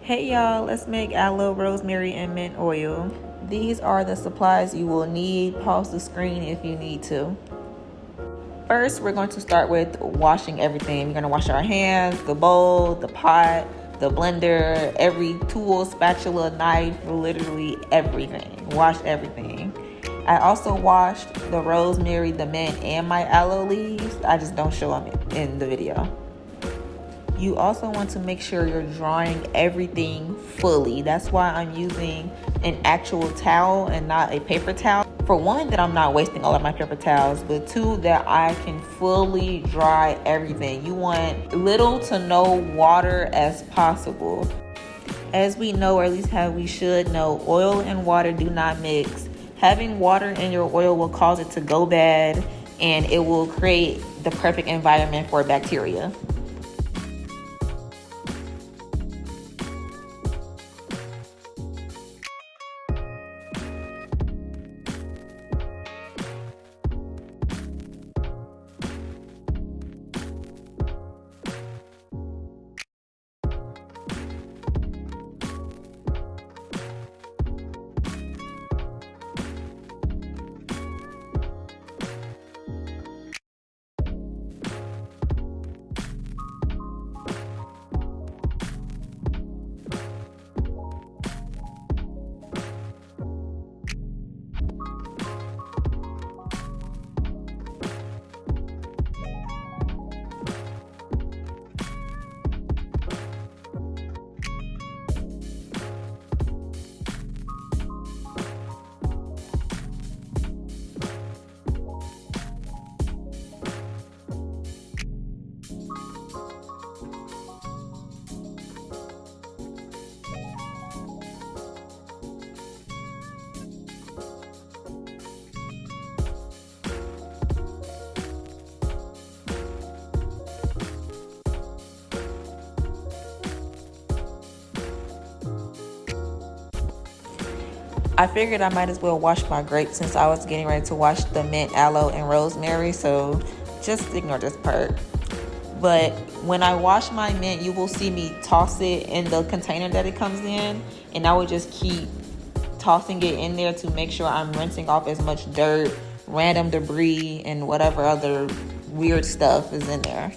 Hey y'all, let's make aloe, rosemary, and mint oil. These are the supplies you will need. Pause the screen if you need to. First, we're going to start with washing everything. We're going to wash our hands, the bowl, the pot, the blender, every tool, spatula, knife, literally everything. Wash everything. I also washed the rosemary, the mint, and my aloe leaves. I just don't show them in the video. You also want to make sure you're drying everything fully. That's why I'm using an actual towel and not a paper towel. For one, that I'm not wasting all of my paper towels, but two, that I can fully dry everything. You want little to no water as possible. As we know, or at least how we should know, oil and water do not mix. Having water in your oil will cause it to go bad, and it will create the perfect environment for bacteria. I figured I might as well wash my grapes since I was getting ready to wash the mint, aloe, and rosemary, so just ignore this part. But when I wash my mint, you will see me toss it in the container that it comes in, and I would just keep tossing it in there to make sure I'm rinsing off as much dirt, random debris, and whatever other weird stuff is in there.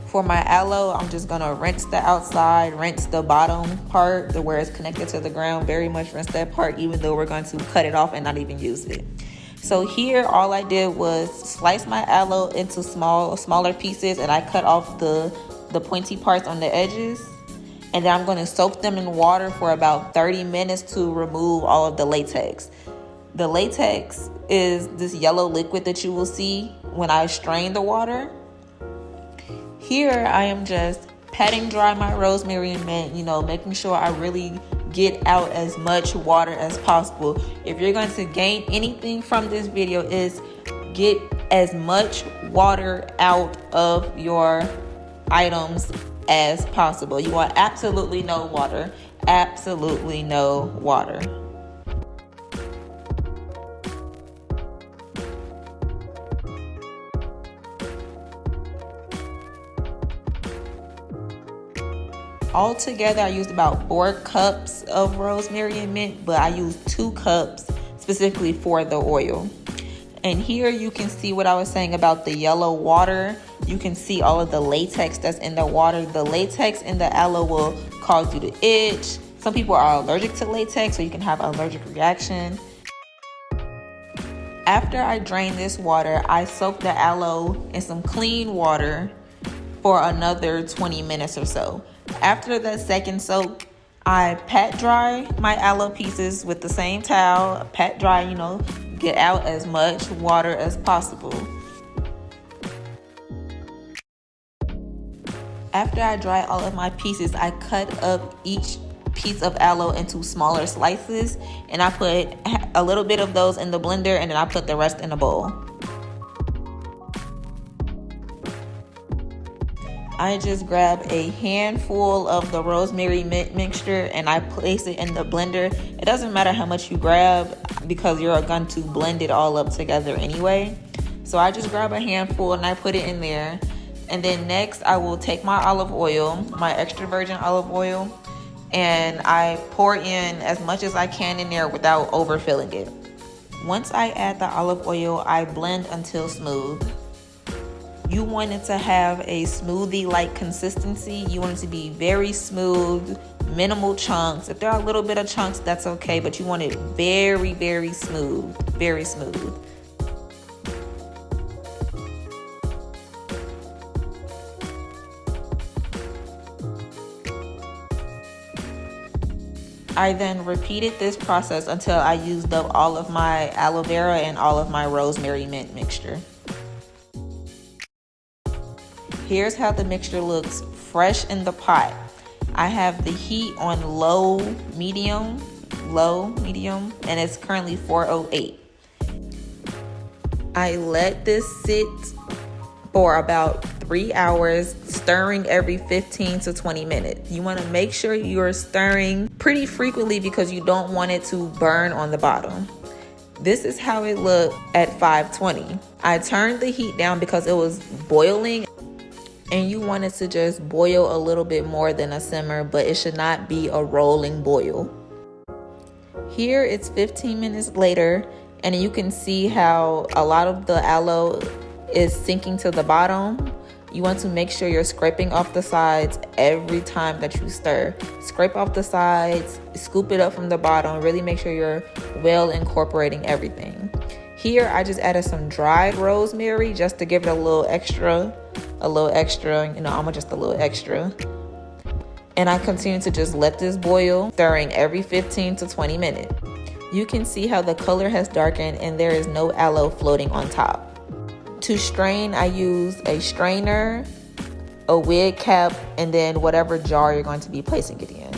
For my aloe, I'm just gonna rinse the outside, rinse the bottom part, the where it's connected to the ground, very much rinse that part, even though we're going to cut it off and not even use it. So here, all I did was slice my aloe into smaller pieces, and I cut off the pointy parts on the edges. And then I'm gonna soak them in water for about 30 minutes to remove all of the latex. The latex is this yellow liquid that you will see when I strain the water. Here I am just patting dry my rosemary and mint, making sure I really get out as much water as possible. If you're going to gain anything from this video, is get as much water out of your items as possible. You want absolutely no water. Absolutely no water. Altogether, I used about 4 cups of rosemary and mint, but I used 2 cups specifically for the oil. And here you can see what I was saying about the yellow water. You can see all of the latex that's in the water. The latex in the aloe will cause you to itch. Some people are allergic to latex, so you can have an allergic reaction. After I drain this water, I soak the aloe in some clean water for another 20 minutes or so. After the second soak, I pat dry my aloe pieces with the same towel. Pat dry, get out as much water as possible. After I dry all of my pieces, I cut up each piece of aloe into smaller slices, and I put a little bit of those in the blender, and then I put the rest in a bowl. I just grab a handful of the rosemary mint mixture and I place it in the blender. It doesn't matter how much you grab. because you're going to blend it all up together anyway. So I just grab a handful and I put it in there. And then next I will take my olive oil, my extra virgin olive oil, and I pour in as much as I can in there without overfilling it. Once I add the olive oil, I blend until smooth. You want it to have a smoothie-like consistency. You want it to be very smooth, minimal chunks. If there are a little bit of chunks, that's okay, but you want it very, very smooth, very smooth. I then repeated this process until I used up all of my aloe vera and all of my rosemary mint mixture. Here's how the mixture looks fresh in the pot. I have the heat on low, medium, and it's currently 408. I let this sit for about 3 hours, stirring every 15 to 20 minutes. You want to make sure you're stirring pretty frequently because you don't want it to burn on the bottom. This is how it looked at 520. I turned the heat down because it was boiling, and you want it to just boil a little bit more than a simmer, but it should not be a rolling boil. Here it's 15 minutes later, and you can see how a lot of the aloe is sinking to the bottom. You want to make sure you're scraping off the sides every time that you stir. Scrape off the sides, scoop it up from the bottom, really make sure you're well incorporating everything. Here I just added some dried rosemary just to give it a little extra, just a little extra. And I continue to just let this boil, stirring every 15 to 20 minutes. You can see how the color has darkened and there is no aloe floating on top. To strain, I use a strainer, a wig cap, and then whatever jar you're going to be placing it in.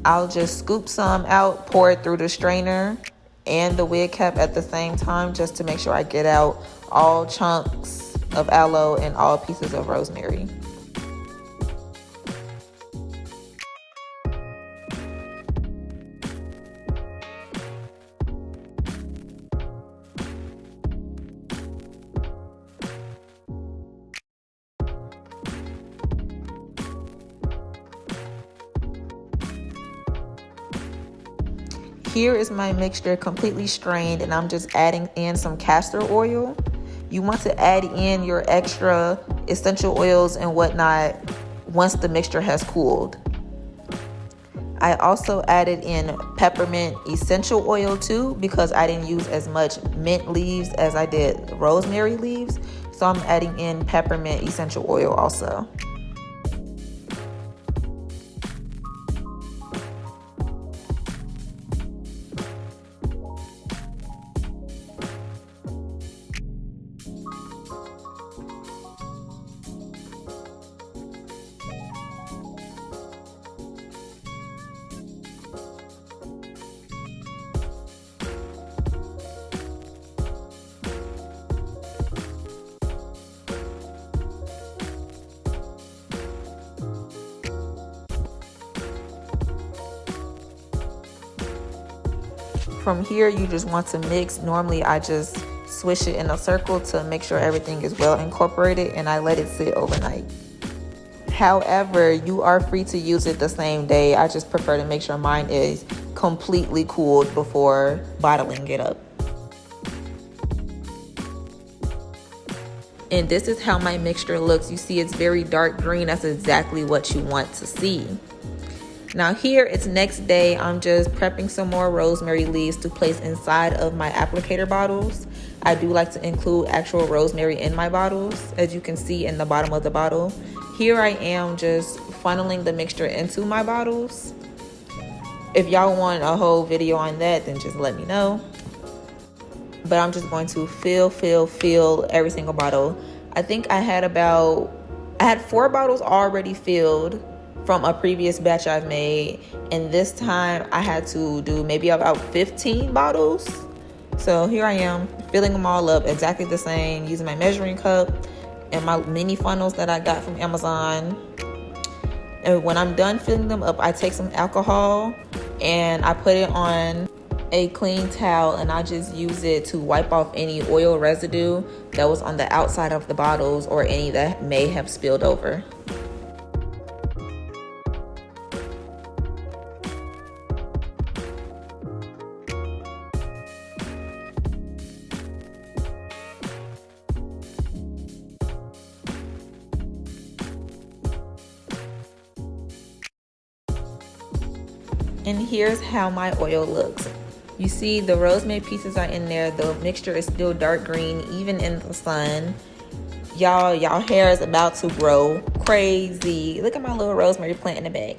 I'll just scoop some out, pour it through the strainer and the wig cap at the same time just to make sure I get out all chunks of aloe and all pieces of rosemary. Here is my mixture completely strained, and I'm just adding in some castor oil. You want to add in your extra essential oils and whatnot once the mixture has cooled. I also added in peppermint essential oil too, because I didn't use as much mint leaves as I did rosemary leaves. So I'm adding in peppermint essential oil also. From here, you just want to mix. Normally, I just swish it in a circle to make sure everything is well incorporated, and I let it sit overnight. However, you are free to use it the same day. I just prefer to make sure mine is completely cooled before bottling it up. And this is how my mixture looks. You see it's very dark green. That's exactly what you want to see. Now here it's next day. I'm just prepping some more rosemary leaves to place inside of my applicator bottles. I do like to include actual rosemary in my bottles, as you can see in the bottom of the bottle. Here I am just funneling the mixture into my bottles. If y'all want a whole video on that, then just let me know. But I'm just going to fill every single bottle. I think I had 4 bottles already filled from a previous batch I've made, and this time I had to do maybe about 15 bottles. So here I am filling them all up exactly the same, using my measuring cup and my mini funnels that I got from Amazon. And when I'm done filling them up, I take some alcohol and I put it on a clean towel and I just use it to wipe off any oil residue that was on the outside of the bottles or any that may have spilled over. And here's how my oil looks. You see the rosemary pieces are in there. The mixture is still dark green, even in the sun. Y'all hair is about to grow crazy. Look at my little rosemary plant in the back.